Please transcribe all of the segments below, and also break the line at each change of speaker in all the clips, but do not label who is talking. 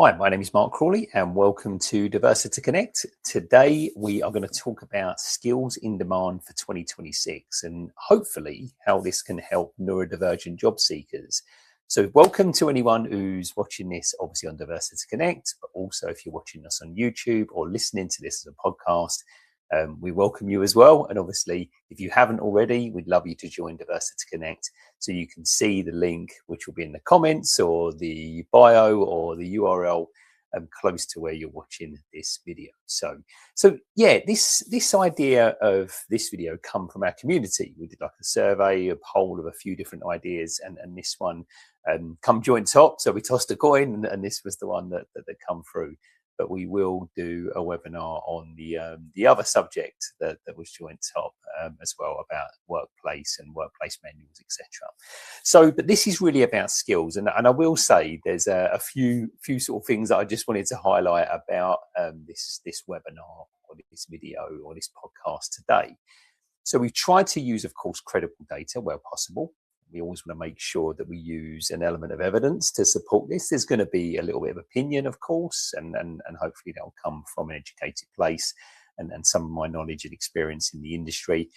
Hi, my name is Mark Crawley and welcome to Diversita Connect. Today we are going to talk about skills in demand for 2026 and hopefully how this can help neurodivergent job seekers. So welcome to anyone who's watching this obviously on Diversita Connect, but also if you're watching us on YouTube or listening to this as a podcast, we welcome you as well. And obviously, if you haven't already, we'd love you to join Diversita Connect so you can see the link, which will be in the comments or the bio or the URL close to where you're watching this video. So yeah, this idea of this video come from our community. We did like a survey, a poll of a few different ideas, and this one come joint top. So we tossed a coin, and this was the one that come through. But we will do a webinar on the other subject that was joint top as well, about workplace and workplace manuals, etc. So, but this is really about skills, and I will say there's a few sort of things that I just wanted to highlight about this webinar or this video or this podcast today. So we've tried to use, of course, credible data where possible. We always want to make sure that we use an element of evidence to support this. There's going to be a little bit of opinion, of course, and hopefully that'll come from an educated place and some of my knowledge and experience in the industry.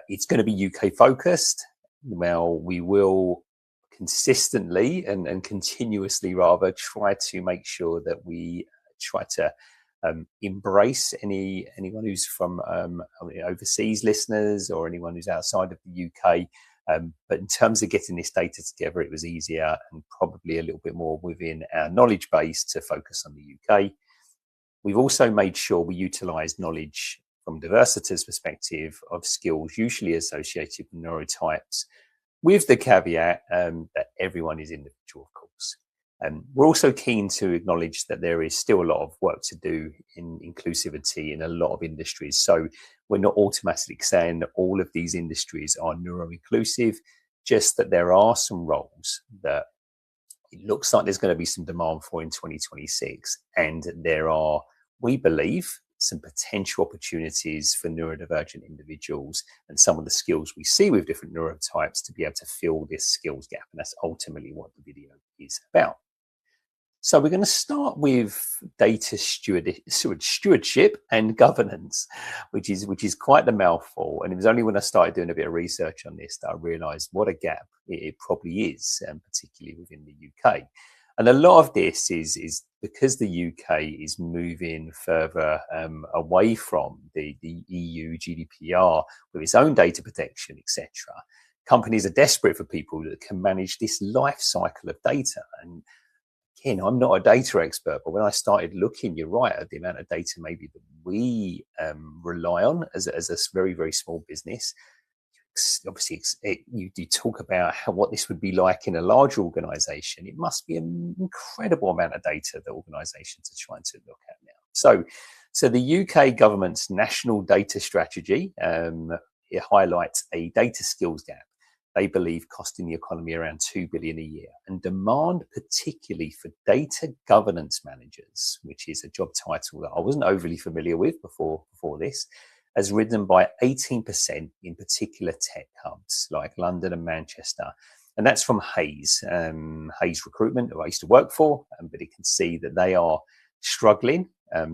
It's going to be UK focused. Well, we will consistently and continuously rather try to make sure that we try to embrace anyone who's from overseas listeners or anyone who's outside of the UK. But in terms of getting this data together, it was easier and probably a little bit more within our knowledge base to focus on the UK. We've also made sure we utilise knowledge from Diversita's perspective of skills usually associated with neurotypes, with the caveat that everyone is individual, of course. We're also keen to acknowledge that there is still a lot of work to do in inclusivity in a lot of industries. So we're not automatically saying that all of these industries are neuro-inclusive, just that there are some roles that it looks like there's going to be some demand for in 2026. And there are, we believe, some potential opportunities for neurodivergent individuals and some of the skills we see with different neurotypes to be able to fill this skills gap. And that's ultimately what the video is about. So we're going to start with data stewardship and governance, which is quite the mouthful. And it was only when I started doing a bit of research on this that I realised what a gap it probably is, particularly within the UK. And a lot of this is because the UK is moving further away from the EU GDPR with its own data protection, etc. Companies are desperate for people that can manage this life cycle of data. And again, I'm not a data expert, but when I started looking, you're right, at the amount of data maybe that we rely on as a very, very small business. Obviously, you talk about what this would be like in a larger organization. It must be an incredible amount of data that organizations are trying to look at now. So the UK government's national data strategy, it highlights a data skills gap. They believe costing the economy around 2 billion a year, and demand particularly for data governance managers, which is a job title that I wasn't overly familiar with before this, has risen by 18% in particular tech hubs like London and Manchester. And that's from Hays Recruitment, who I used to work for, but you can see that they are struggling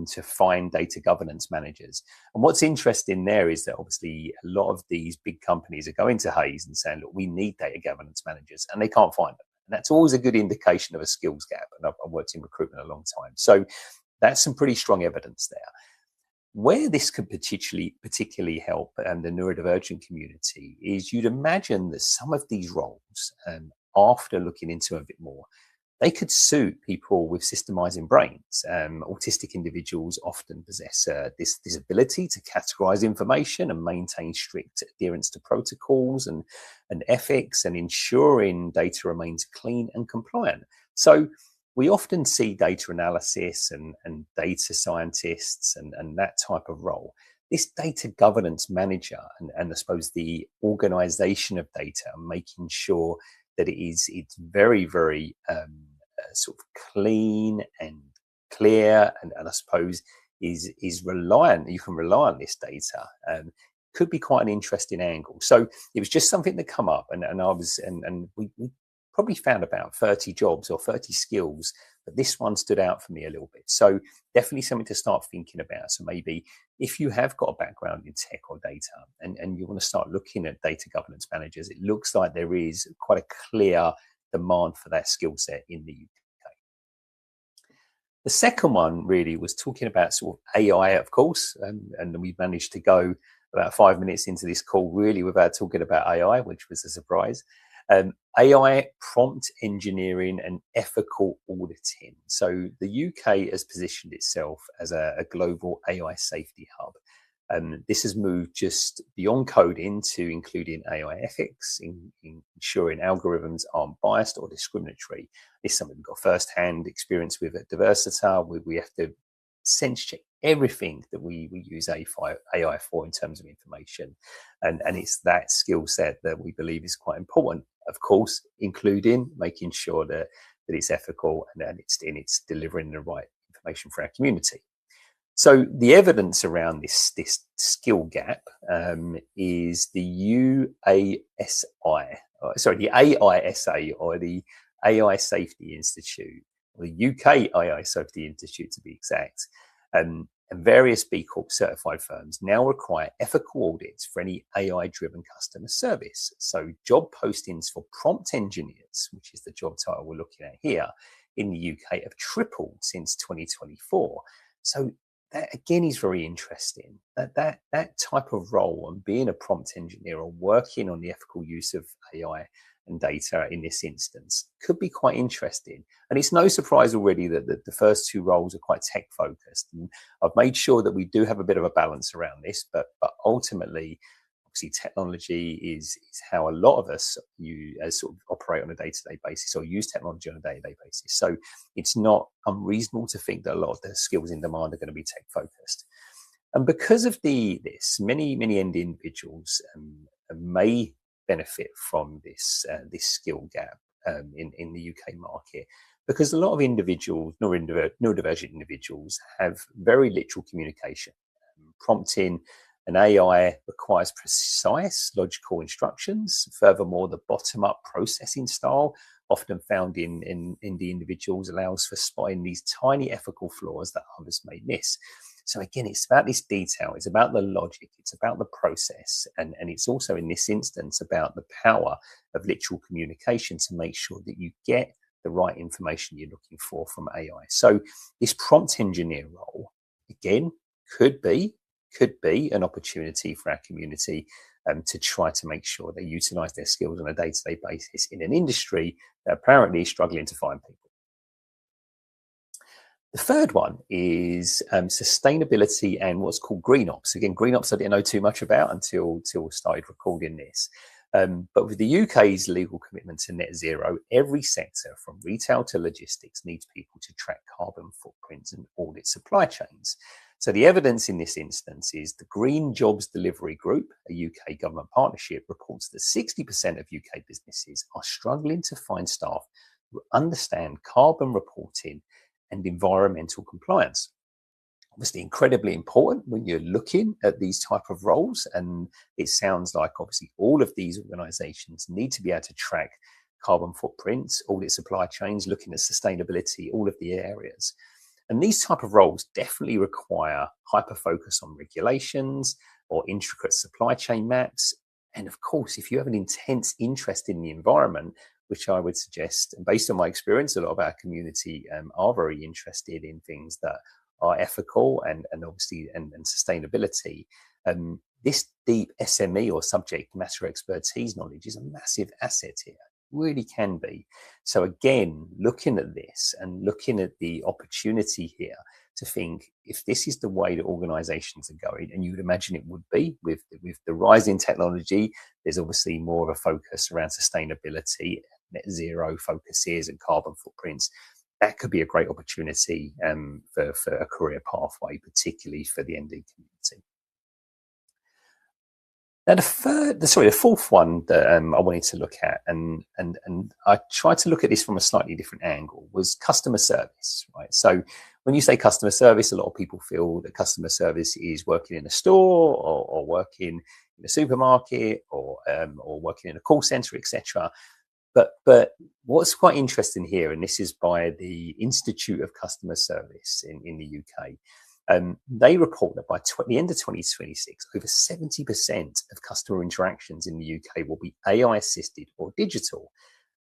to find data governance managers. And what's interesting there is that obviously a lot of these big companies are going to Hays and saying, look, we need data governance managers, and they can't find them. And that's always a good indication of a skills gap. And I've worked in recruitment a long time. So that's some pretty strong evidence there. Where this could particularly help the neurodivergent community is you'd imagine that some of these roles, after looking into a bit more, they could suit people with systemizing brains. Autistic individuals often possess this ability to categorize information and maintain strict adherence to protocols and ethics and ensuring data remains clean and compliant. So we often see data analysis and data scientists and that type of role. This data governance manager and I suppose the organization of data, making sure that it's very, very sort of clean and clear, and I suppose is reliant. You can rely on this data. Could be quite an interesting angle. So it was just something that come up, and we probably found about 30 jobs or 30 skills, but this one stood out for me a little bit. So definitely something to start thinking about. So maybe if you have got a background in tech or data and you want to start looking at data governance managers, it looks like there is quite a clear demand for that skill set in the UK. The second one really was talking about sort of AI, of course, and we managed to go about 5 minutes into this call really without talking about AI, which was a surprise. AI, prompt engineering and ethical auditing. So the UK has positioned itself as a global AI safety hub. This has moved just beyond coding to including AI ethics, in ensuring algorithms aren't biased or discriminatory. It's something we've got first-hand experience with at Diversita. We have to sense check everything that we use AI for in terms of information. And it's that skill set that we believe is quite important, of course, including making sure that it's ethical and it's delivering the right information for our community. So the evidence around this skill gap is the the AISA, or the AI Safety Institute, or the UK AI Safety Institute to be exact. And various B Corp certified firms now require ethical audits for any AI-driven customer service. So job postings for prompt engineers, which is the job title we're looking at here, in the UK have tripled since 2024. So that again is very interesting. That type of role, and being a prompt engineer or working on the ethical use of AI and data in this instance, could be quite interesting. And it's no surprise already that the first two roles are quite tech focused. And I've made sure that we do have a bit of a balance around this, but ultimately, obviously, technology is how a lot of us sort of operate on a day-to-day basis, or use technology on a day-to-day basis. So it's not unreasonable to think that a lot of the skills in demand are going to be tech focused. And because of this, many end individuals may benefit from this skill gap in the UK market, because a lot of individuals, neurodivergent individuals, have very literal communication. Prompting an AI requires precise, logical instructions. Furthermore, the bottom-up processing style, often found in the individuals, allows for spotting these tiny ethical flaws that others may miss. So again, it's about this detail, it's about the logic, it's about the process, and it's also in this instance about the power of literal communication to make sure that you get the right information you're looking for from AI. So this prompt engineer role, again, could be an opportunity for our community to try to make sure they utilize their skills on a day-to-day basis in an industry that apparently is struggling to find people. The third one is sustainability and what's called green ops. Again, green ops I didn't know too much about until we started recording this. But with the UK's legal commitment to net zero, every sector from retail to logistics needs people to track carbon footprints and audit supply chains. So the evidence in this instance is the Green Jobs Delivery Group, a UK government partnership, reports that 60% of UK businesses are struggling to find staff who understand carbon reporting and environmental compliance. Obviously incredibly important when you're looking at these type of roles, and it sounds like obviously all of these organizations need to be able to track carbon footprints, audit supply chains, looking at sustainability, all of the areas. And these type of roles definitely require hyper focus on regulations or intricate supply chain maps. And of course, if you have an intense interest in the environment, which I would suggest, and based on my experience, a lot of our community are very interested in things that are ethical and obviously and sustainability. This deep SME or subject matter expertise knowledge is a massive asset here, really can be. So again, looking at this and looking at the opportunity here to think, if this is the way that organizations are going, and you would imagine it would be with the rise in technology, there's obviously more of a focus around sustainability, net zero focuses and carbon footprints. That could be a great opportunity for a career pathway, particularly for the ND community. Now, the fourth one that I wanted to look at, and I tried to look at this from a slightly different angle, was customer service, right? So when you say customer service, a lot of people feel that customer service is working in a store or working in a supermarket or working in a call center, etc. But what's quite interesting here, and this is by the Institute of Customer Service in the UK, they report that by the end of 2026, over 70% of customer interactions in the UK will be AI assisted or digital.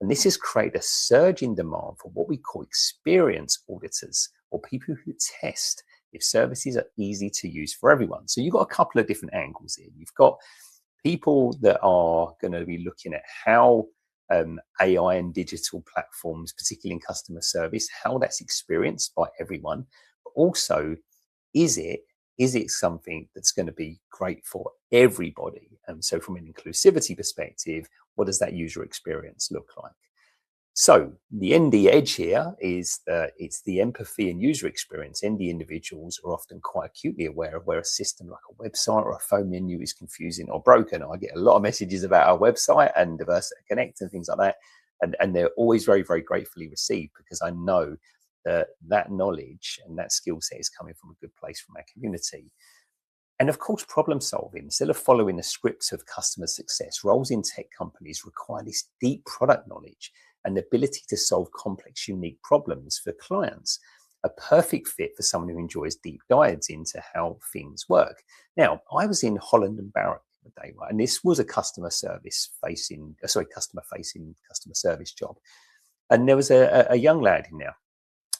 And this has created a surge in demand for what we call experience auditors, or people who test if services are easy to use for everyone. So you've got a couple of different angles here. You've got people that are going to be looking at how AI and digital platforms, particularly in customer service, how that's experienced by everyone, but also is it something that's going to be great for everybody? And so from an inclusivity perspective, what does that user experience look like? So the ND edge here is that it's the empathy and user experience. ND individuals are often quite acutely aware of where a system like a website or a phone menu is confusing or broken. I get a lot of messages about our website and Diversita Connect and things like that. And they're always very, very gratefully received, because I know that knowledge and that skill set is coming from a good place from our community. And of course, problem solving. Instead of following the scripts of customer success, roles in tech companies require this deep product knowledge and the ability to solve complex, unique problems for clients. A perfect fit for someone who enjoys deep dives into how things work. Now, I was in Holland and Barrett the day, right? And this was a customer facing service job. And there was a young lad in there,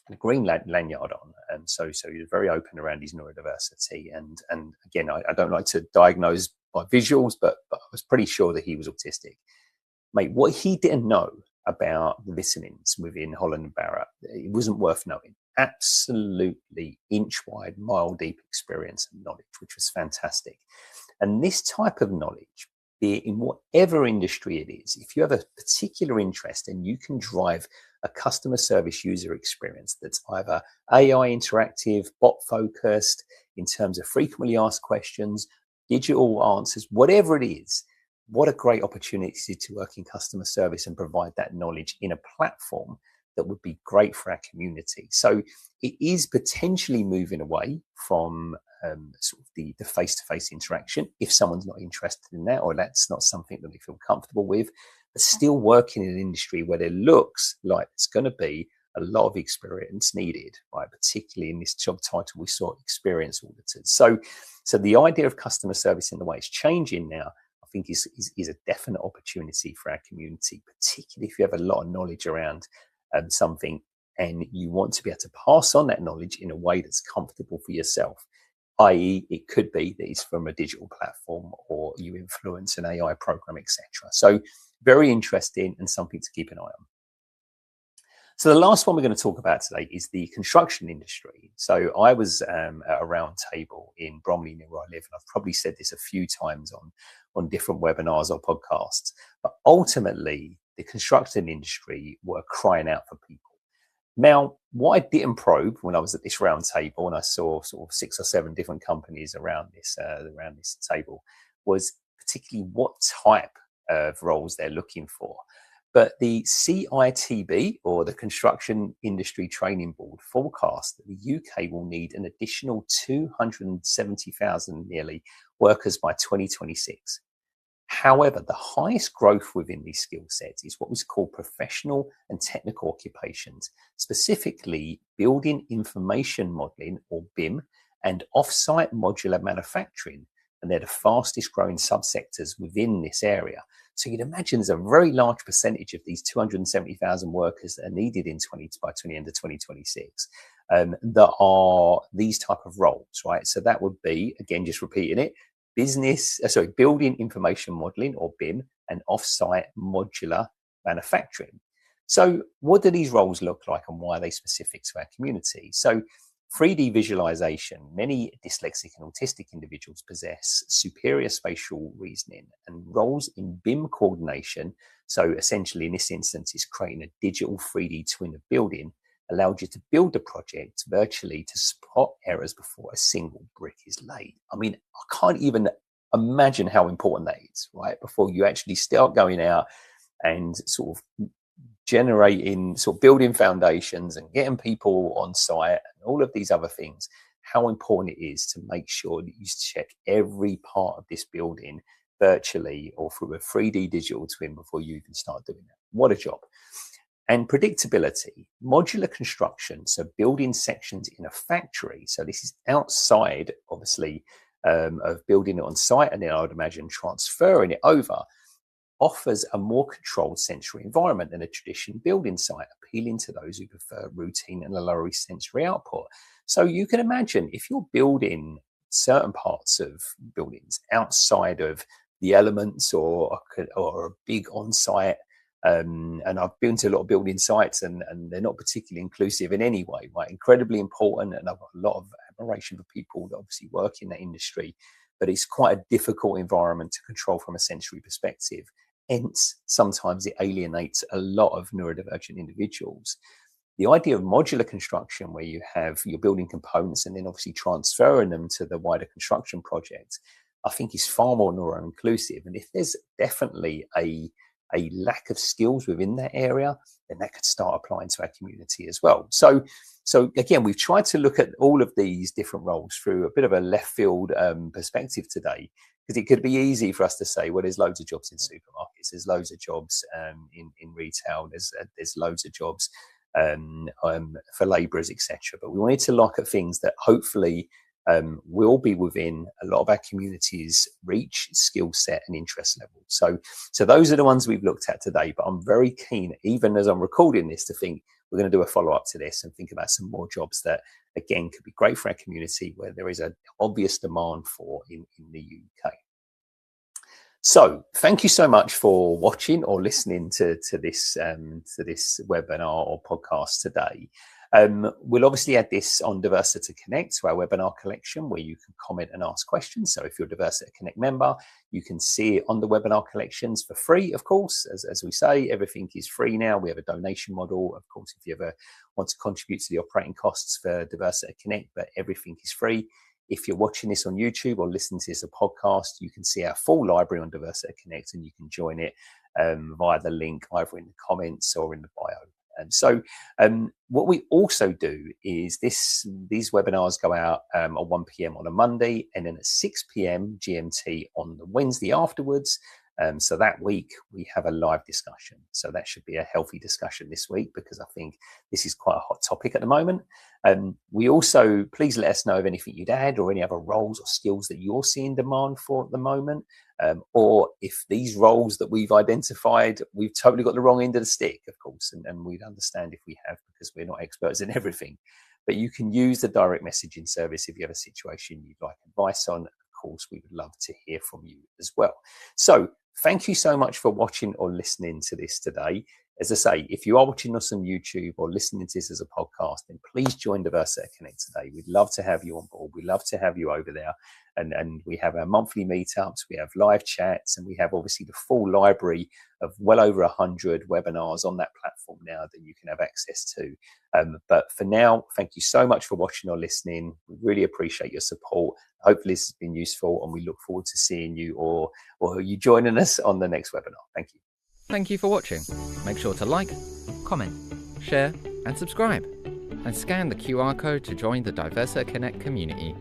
a green lanyard on, and so he was very open around his neurodiversity. And again, I don't like to diagnose by visuals, but I was pretty sure that he was autistic. Mate, what he didn't know about the vitamins within Holland and Barrett, it wasn't worth knowing. Absolutely inch wide, mile deep experience and knowledge, which was fantastic. And this type of knowledge, be it in whatever industry it is, if you have a particular interest and you can drive a customer service user experience that's either AI interactive, bot focused, in terms of frequently asked questions, digital answers, whatever it is, what a great opportunity to work in customer service and provide that knowledge in a platform that would be great for our community. So it is potentially moving away from sort of the face-to-face interaction if someone's not interested in that, or that's not something that they feel comfortable with, but still working in an industry where there looks like it's going to be a lot of experience needed, right? Particularly in this job title, we saw experience auditors. So the idea of customer service in the way it's changing now, I think is a definite opportunity for our community, particularly if you have a lot of knowledge around something and you want to be able to pass on that knowledge in a way that's comfortable for yourself, i.e. it could be that it's from a digital platform or you influence an AI program, etc. So very interesting and something to keep an eye on. So the last one we're going to talk about today is the construction industry. So I was at a round table in Bromley, near where I live, and I've probably said this a few times on different webinars or podcasts, but ultimately the construction industry were crying out for people. Now, what I didn't probe when I was at this round table and I saw sort of 6 or 7 different companies around this table was particularly what type of roles they're looking for. But the CITB, or the Construction Industry Training Board, forecast that the UK will need an additional 270,000 nearly workers by 2026. However, the highest growth within these skill sets is what was called professional and technical occupations, specifically building information modeling, or BIM, and off-site modular manufacturing. And they're the fastest growing subsectors within this area. So you'd imagine there's a very large percentage of these 270,000 workers that are needed by end of 2026 that are these type of roles, right? So that would be, again, just repeating it, building information modeling, or BIM, and off-site modular manufacturing. So what do these roles look like and why are they specific to our community? So 3D visualization. Many dyslexic and autistic individuals possess superior spatial reasoning, and roles in BIM coordination, so essentially in this instance is creating a digital 3D twin of building, allowed you to build the project virtually to spot errors before a single brick is laid. I mean, I can't even imagine how important that is, right? Before you actually start going out and sort of building foundations and getting people on site and all of these other things, how important it is to make sure that you check every part of this building virtually or through a 3D digital twin before you even start doing that. what a job. And predictability, modular construction, so building sections in a factory. So this is outside, obviously, of building it on site, and then I would imagine transferring it over, offers a more controlled sensory environment than a traditional building site, appealing to those who prefer routine and a lower sensory output. So you can imagine if you're building certain parts of buildings outside of the elements or a big on-site, and I've been to a lot of building sites, and they're not particularly inclusive in any way, right? Incredibly important, and I've got a lot of admiration for people that obviously work in that industry, but it's quite a difficult environment to control from a sensory perspective. Hence, sometimes it alienates a lot of neurodivergent individuals. The idea of modular construction, where you have your building components and then obviously transferring them to the wider construction project, I think is far more neuro-inclusive. And if there's definitely a lack of skills within that area, then that could start applying to our community as well. So again, we've tried to look at all of these different roles through a bit of a left field perspective today, because it could be easy for us to say, well, there's loads of jobs in supermarkets, there's loads of jobs in retail, there's loads of jobs for labourers, etc. But we wanted to look at things that hopefully will be within a lot of our community's reach, skill set and interest level. So those are the ones we've looked at today, but I'm very keen, even as I'm recording this, to think we're going to do a follow-up to this and think about some more jobs that, again, could be great for our community, where there is an obvious demand for in the UK. So thank you so much for watching or listening to this webinar or podcast today. We'll obviously add this on Diversita Connect to our webinar collection, where you can comment and ask questions. So if you're a Diversita Connect member, you can see it on the webinar collections for free, of course. As we say, everything is free now. We have a donation model, of course, if you ever want to contribute to the operating costs for Diversita Connect, but everything is free. If you're watching this on YouTube or listening to this as a podcast, you can see our full library on Diversita Connect, and you can join it via the link either in the comments or in the bio. And so what we also do is these webinars go out at 1 p.m. on a Monday, and then at 6 p.m. GMT on the Wednesday afterwards. So that week we have a live discussion. So that should be a healthy discussion this week, because I think this is quite a hot topic at the moment. We also, please let us know of anything you'd add or any other roles or skills that you're seeing demand for at the moment. Or if these roles that we've identified, we've totally got the wrong end of the stick, of course, and we'd understand if we have, because we're not experts in everything. But you can use the direct messaging service if you have a situation you'd like advice on. Of course, we would love to hear from you as well. So thank you so much for watching or listening to this today. As I say, if you are watching us on YouTube or listening to this as a podcast, then please join Diversita Connect today. We'd love to have you on board. We'd love to have you over there. And we have our monthly meetups, we have live chats, and we have obviously the full library of well over 100 webinars on that platform now that you can have access to. But for now, thank you so much for watching or listening. We really appreciate your support. Hopefully this has been useful, and we look forward to seeing you or you joining us on the next webinar. Thank you.
Thank you for watching. Make sure to like, comment, share and subscribe. And scan the QR code to join the Diversita Connect community.